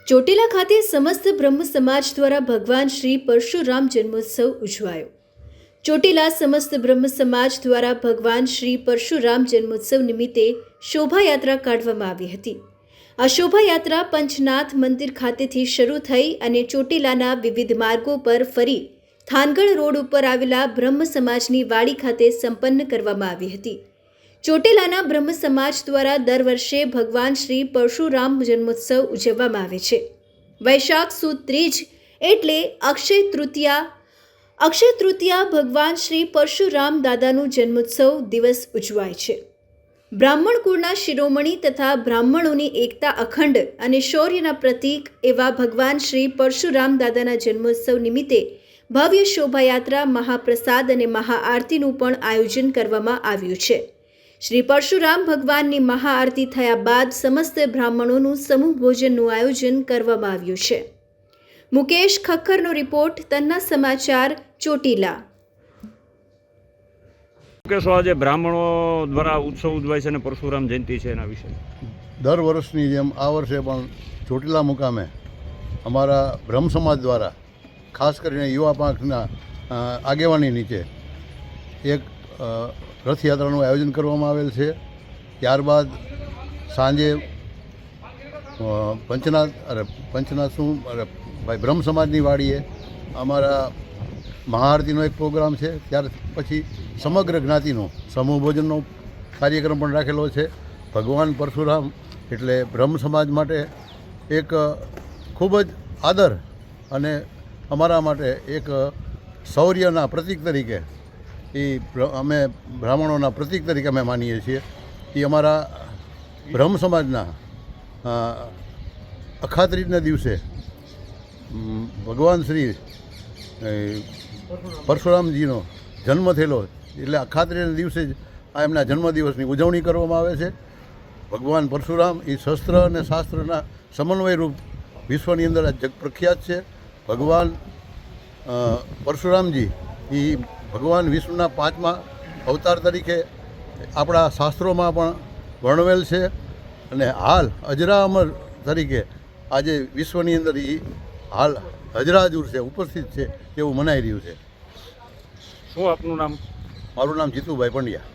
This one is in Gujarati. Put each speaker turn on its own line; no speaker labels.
ચોટીલા ખાતે સમસ્ત બ્રહ્મ સમાજ દ્વારા ભગવાન શ્રી પરશુરામ જન્મોત્સવ ઉજવાયો। ચોટીલા સમસ્ત બ્રહ્મ સમાજ દ્વારા ભગવાન શ્રી પરશુરામ જન્મોત્સવ નિમિત્તે શોભાયાત્રા કાઢવામાં આવી હતી। આ શોભાયાત્રા પંચનાથ મંદિર ખાતેથી શરૂ થઈ અને ચોટીલાના વિવિધ માર્ગો પર ફરી થાનગઢ રોડ ઉપર આવેલા બ્રહ્મ સમાજની વાડી ખાતે સંપન્ન કરવામાં આવી હતી। ચોટીલાના બ્રહ્મ સમાજ દ્વારા દર વર્ષે ભગવાન શ્રી પરશુરામ જન્મોત્સવ ઉજવવામાં આવે છે। વૈશાખ સુદ ત્રીજ એટલે અક્ષય તૃતીયા ભગવાન શ્રી પરશુરામ દાદાનું જન્મોત્સવ દિવસ ઉજવાય છે। બ્રાહ્મણ કુળના શિરોમણી તથા બ્રાહ્મણોની એકતા અખંડ અને શૌર્યના પ્રતીક એવા ભગવાન શ્રી પરશુરામ દાદાના જન્મોત્સવ નિમિત્તે ભવ્ય શોભાયાત્રા, મહાપ્રસાદ અને મહાઆરતીનું પણ આયોજન કરવામાં આવ્યું છે। શ્રી પરશુરામ ભગવાનની મહાઆરતી થયા બાદ સમસ્ત બ્રાહ્મણોનું સમૂહ ભોજનનું આયોજન કરવામાં આવ્યું છે। મુકેશ ખક્કરનો રિપોર્ટ, તન્ના સમાચાર, ચોટીલા।
આજે બ્રાહ્મણો દ્વારા ઉત્સવ ઉજવાય છે અને પરશુરામ જયંતિ છે, એના વિશે
દર વર્ષની જેમ આ વર્ષે પણ ચોટીલા મુકામે અમારા બ્રહ્મ સમાજ દ્વારા ખાસ કરીને યુવા પાંખના આગેવાની નીચે એક રથયાત્રાનું આયોજન કરવામાં આવેલ છે। ત્યારબાદ સાંજે ભાઈ બ્રહ્મ સમાજની વાડીએ અમારા મહાઆરતીનો એક પ્રોગ્રામ છે। ત્યાર પછી સમગ્ર જ્ઞાતિનો સમૂહ ભોજનનો કાર્યક્રમ પણ રાખેલો છે। ભગવાન પરશુરામ એટલે બ્રહ્મ સમાજ માટે એક ખૂબ જ આદર અને અમારા માટે એક શૌર્યના પ્રતીક તરીકે અમે બ્રાહ્મણોના પ્રતીક તરીકે અમે માનીએ છીએ। એ અમારા બ્રહ્મ સમાજના અખાત્રીજના દિવસે ભગવાન શ્રી પરશુરામજીનો જન્મ થયેલો એટલે અખાત્રીજના દિવસે જ આ એમના જન્મદિવસની ઉજવણી કરવામાં આવે છે। ભગવાન પરશુરામ એ શસ્ત્ર અને શાસ્ત્રના સમન્વયરૂપ વિશ્વની અંદર જગ પ્રખ્યાત છે। ભગવાન પરશુરામજી એ ભગવાન વિષ્ણુના 5મા અવતાર તરીકે આપણા શાસ્ત્રોમાં પણ વર્ણવેલ છે અને હાલ અજરા અમર તરીકે આજે વિશ્વની અંદર એ હાલ હજરાજુર છે, ઉપસ્થિત છે એવું મનાઈ રહ્યું છે।
શું આપનું નામ?
મારું નામ જીતુભાઈ પંડ્યા।